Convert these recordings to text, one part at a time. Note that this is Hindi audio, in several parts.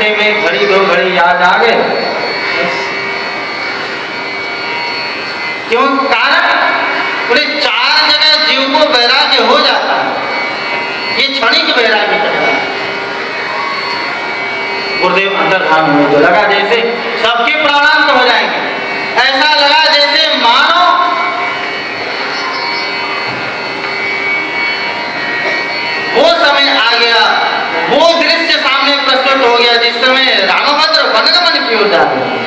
घंटे में घड़ी 2 घड़ी याद आ गए। क्यों? कारण बोले 4 जगह जीव को वैराग्य हो जाता है, ये क्षणिक वैराग्य कहता है। गुरुदेव अंतर्धान हुए तो लगा जैसे सबके प्राणांत हो जाएंगे, ऐसा लगा जैसे मानो वो समय आ गया, वो दृश्य सामने प्रस्तुत हो गया जिस समय रामभद्र वनगमन की ओर जा रहे हैं।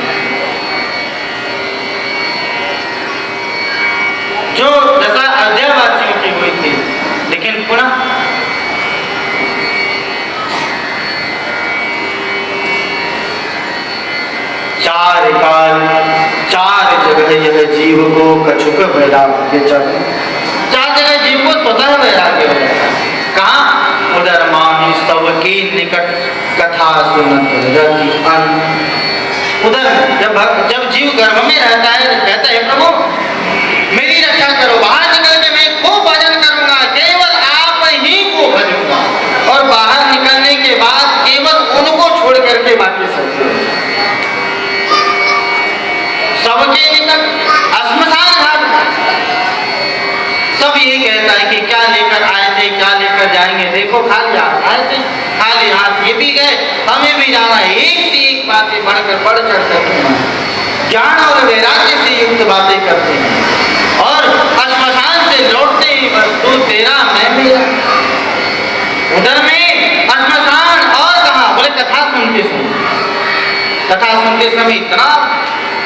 जो दशा अयोध्यावासियों की हुई थी, लेकिन पुनः चार काल 4 जगह यह जीव को कछुक वैराग्य चढ़, 4 जगह जीव को स्वतः वैराग्य हो जाता है। कहाँ? उधर माही सबके निकट कथा सुनत रति अन। उधर जब जीव गर्भ में रहता है तो कहता है प्रभु मेरी रक्षा करो, बाहर निकल के मैं खूब भजन करूंगा, केवल आप ही को भजूंगा। और बाहर निकलने के बाद केवल उनको छोड़ करके बाकी सबको, सबके निकट श्मशान घाट सब यही कहता है कि क्या लेकर आए थे, क्या लेकर जाएंगे, देखो खाली हाथ आए थे, खाली हाथ ये भी गए, हमें भी जाना है। एक से एक बातें बढ़कर बढ़ चढ़ करते ज्ञान और वैराग्य से युक्त बातें करते हैं। और श्मशान से लौटते ही बस तू तेरा मैं मेरा। उधर में श्मशान और कहा बोले कथा सुनते समय इतना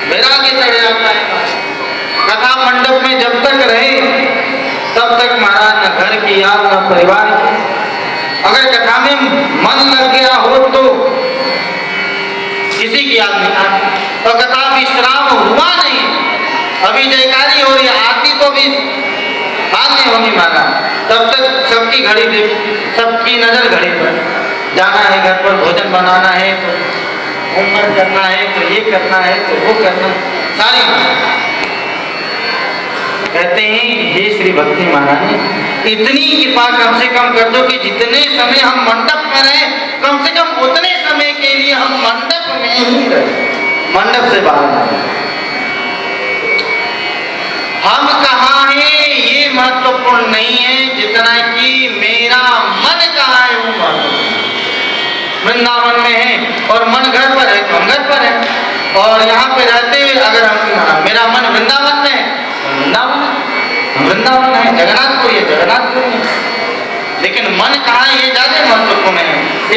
वैराग्य चढ़ जाता है। कथा मंडप में जब तक रहे तब तक महाराज न घर की याद न परिवार की। अगर कथा में मन लग गया हो तो किसी की याद नहीं आती। और कथा विश्राम हुआ नहीं, अभी जयकारी हो रही आती तो भी बात नहीं होगी महाराज, तब तक सबकी घड़ी देख, सबकी नजर घड़ी पर। जाना है घर पर, भोजन बनाना है तो होमवर्क करना है तो ये करना है तो वो करना, सारी कहते हैं हे श्री भक्ति महारानी इतनी कृपा कम से कम कर दो कि जितने समय हम मंडप में रहे कम से कम उतने समय के लिए हम मंडप में ही रहे, मंडप से बाहर आए। हम कहाँ हैं ये महत्वपूर्ण नहीं है जितना कि मेरा मन कहाँ है वो वृंदावन में है और मन घर पर है तो हम घर पर है। और यहाँ पे रहते हुए अगर हम मेरा मन वृंदावन में है वृंदावन है, जगन्नाथपुर है जगन्नाथपुर है, लेकिन मन कहाँ ये ज्यादा महत्वपूर्ण है।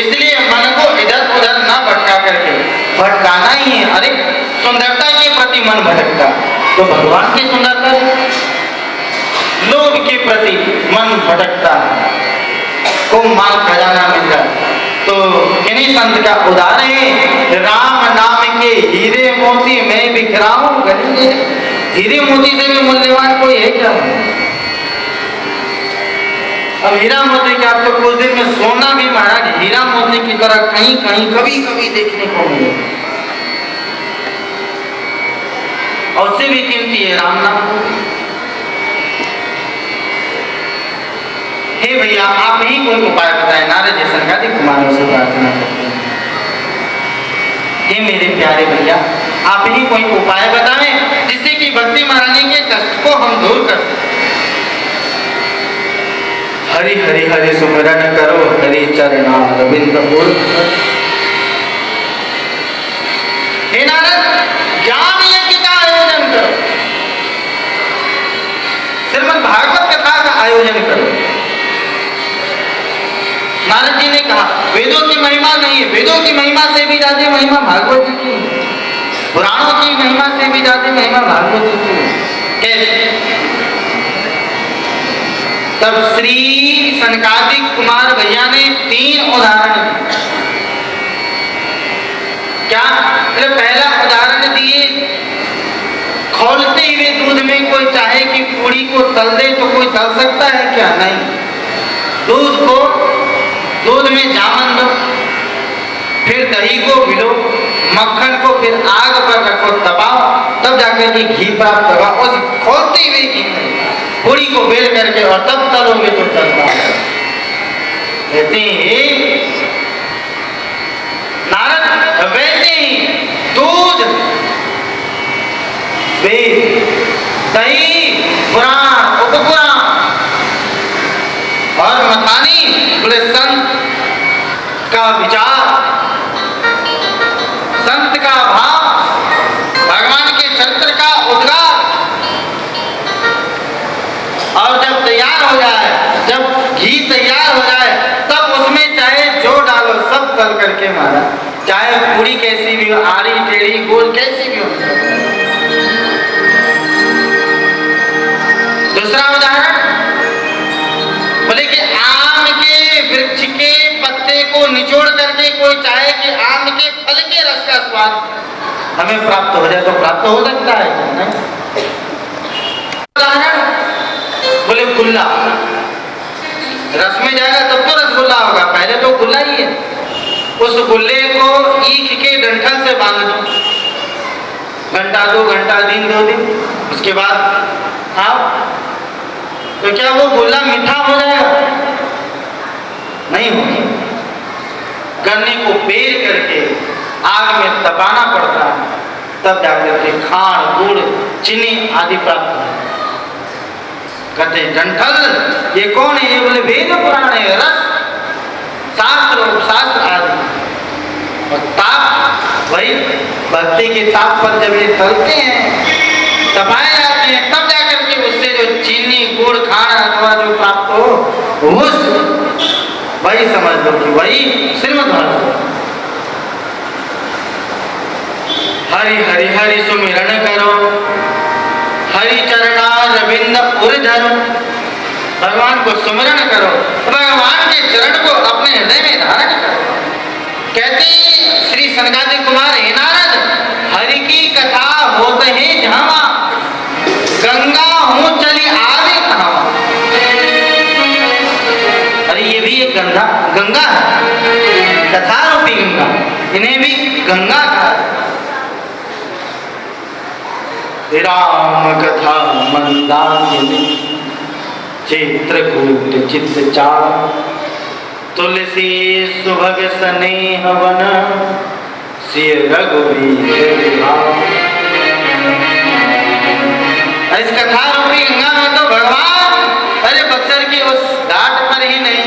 इसलिए मन को इधर उधर ना भटका करके भटकाना ही है। अरे सुंदरता के प्रति मन भटकता तो भगवान की सुंदरता, लोभ के प्रति मन भटकता को माल खजाना मिल जाए। तो किन्हीं संत का उदाहरण है राम नाम के हीरे मोती मैं बिखराऊं गली। हीरे मोती से भी मूल्यवान कोई है क्या? अब हीरा मोती के आपको कुछ दिन में सोना भी महाराज हीरा मोती की तरह कहीं कहीं कभी कभी देखने को मिले, और उससे भी कीमती है राम नाम। हे भैया आप ही कोई उपाय बताएं। नारद जी संगादि कुमारों से प्रार्थना करते हैं, हे मेरे प्यारे भैया आप ही कोई उपाय बताएं जिससे कि भक्ति महारानी के कष्ट को हम दूर कर सकें। हरि हरि हरि सुमिरन करो हरि चरणा रविंद्र बोल। हे नारद ज्ञान यज्ञ का आयोजन करो, श्रीमद् भागवत कथा का आयोजन करो। नारद जी ने कहा वेदों की महिमा नहीं है, वेदों की महिमा से भी ज्यादा महिमा भागवत जी की, पुराणों की महिमा से भी ज्यादा महिमा भागवत जी की। कैसे? तब श्री सनकादिक कुमार भैया ने 3 उदाहरण दिए। क्या? पहला उदाहरण दिए खौलते हुए दूध में कोई चाहे कि पूरी को तल दे तो कोई तल सकता है क्या? नहीं। दूध में जामन दो, फिर दही को मिलो, मक्खन को फिर आग पर रखो, दबाओ, तब जाकर के घी प्राप्त होगा। उस खोलते हुए घी में पूरी को बेल करके और तब तलोगे तो तलता है। कहते हैं नारद वेद, दही, पुराण, उपपुराण और मथानी बोले संत का विचार, संत का भाव, भगवान के चरित्र का उद्गार। और जब तैयार हो जाए, जब घी तैयार हो जाए, तब उसमें चाहे जो डालो सब तल करके मारा, चाहे पूरी कैसी भी हो, आड़ी टेढ़ी गोल कैसी भी हो। दूसरा उदाहरण बोले कि आम के वृक्ष के पत्ते को निचोड़ करके कोई चाहे कि आम के फल के रस का स्वाद हमें प्राप्त हो जाए तो प्राप्त हो सकता है नहीं? उदाहरण बोले गुल्ला, रस में जाएगा तब तो रसगुल्ला होगा, पहले तो गुल्ला ही है। उस गुल्ले को ईख के डंठल से बांध दो, घंटा 2 घंटा, दिन 2 दिन, उसके बाद आप तो क्या वो गुल्ला मीठा हो जाएगा? नहीं होगा। गन्ने को पेर करके आग में तपाना पड़ता है, तब जाकर के खांड, गुड़, चीनी आदि प्राप्त होता है। कहते डंठल ये कौन है? ये बोले वेद पुराण है, रस, शास्त्र, उपशास्त्र आदि। और ताप वही भक्ति के ताप पर जब ये तलते हैं, तपाए जाते हैं, तब जाकर के उससे जो चीनी, गुड़, खांड अथवा जो प्राप्त हो वही समझ लो कि वही श्रीमद् भागवत। हरि हरि हरि सुमिरन करो, हरि चरणारविंद उर धरो। भगवान को सुमिरन करो, भगवान के चरण को अपने हृदय में धारण करो। कहते श्री सनकादिक कुमार हे नारद, हरि की कथा होते हैं जहां, गंगा हूं चली आवे कहां। अरे ये भी एक गंगा है, कथा रूपी गंगा, इन्हें भी गंगा कहा। राम कथा मंदाकिनी, चित्रकूट चित्त चार, तुलसी सुभग स्नेह वन, सिय रघुवीर बिहार। इस कथा रूपी गंगा में तो भगवान, अरे बक्सर की उस घाट पर ही नहीं,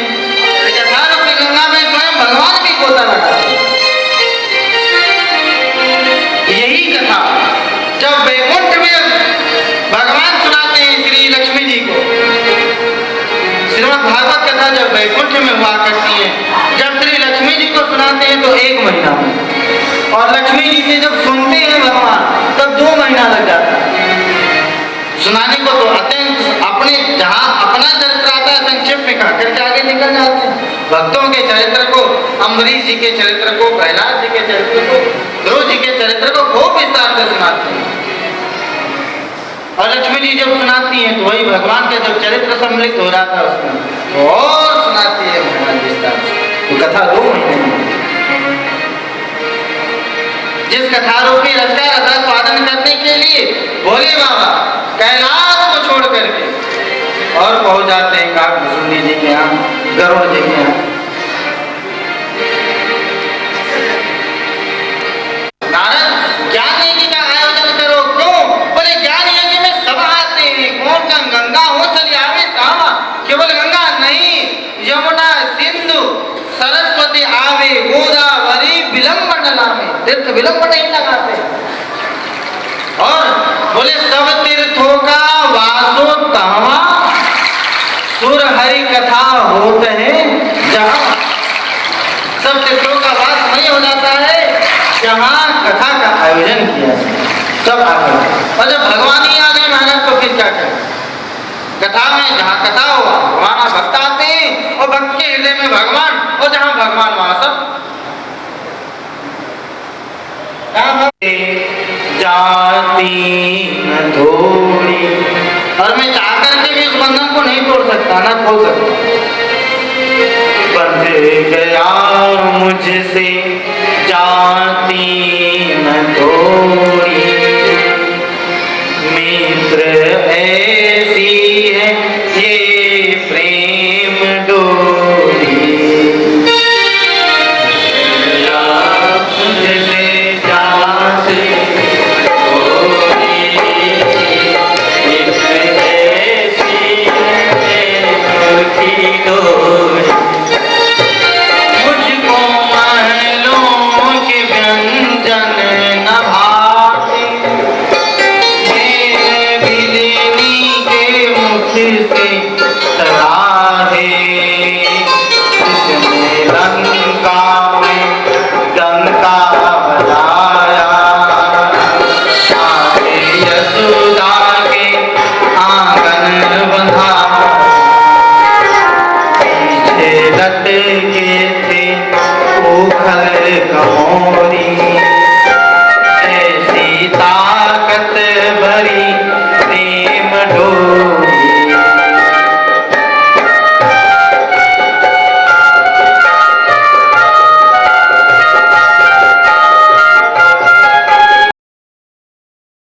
कथा रूपी गंगा में स्वयं भगवान भी गोता लगाते। यही कथा जब वैकुंठ में भगवान सुनाते हैं श्री लक्ष्मी जी को, श्रीमद् भागवत कथा जब वैकुंठ में हुआ करती है, जब श्री लक्ष्मी जी को सुनाते हैं तो 1 महीना में, और लक्ष्मी जी से जब सुनते हैं भगवान तब 2 महीना लग जाता है सुनाने को। तो अत्यंत अपने जहाँ अपना चरित्र आता है संक्षेप में कहा करके आगे निकल जाते हैं। भक्तों के चरित्र को, अम्बरीश जी के चरित्र को, प्रहलाद जी के चरित्र को, ध्रुव जी के चरित्र को खूब विस्तार से सुनाते हैं। और लक्ष्मी जी जब सुनाती हैं तो वही भगवान का जब चरित्र सम्मिलित हो रहा था उसमें तो और सुनाती है भगवान विस्तार से। तो कथा 2 महीने में, जिस कथा रूपी रस का रसास्वादन करने के लिए भोले बाबा कैलाश को छोड़ करके और पहुंच जाते हैं काकभूषुंडी जी के यहाँ, गरुड़ जी के यहाँ। नारद ज्ञान यज्ञ का आयोजन करो, क्यों? बोले ज्ञान यज्ञ में सब आते हैं, कौन का गंगा हो चली आवे कहाँ? केवल गंगा नहीं, यमुना, सिंधु, सरस्वती आवे, गोदावरी विलंब न लावे, तीर्थ विलंब नहीं लगाते। और बोले सब तीर्थों का वासो कहवा, सुर हरि कथा होते हैं जहाँ। सब तीर्थों का वास वही हो जाता है जहाँ कथा का आयोजन किया सब आते हैं। और जब भगवान ही आ गए महाराज तो फिर क्या करें? कथा में जहाँ कथा हुआ वहाँ भक्त आते हैं, और भक्त के हृदय में भगवान, और जहाँ भगवान वहाँ सब जाती न थोड़ी। और मैं चाह करके भी उस बंधन को नहीं तोड़ सकता, ना खोल सकता। बंध गया मुझसे जाती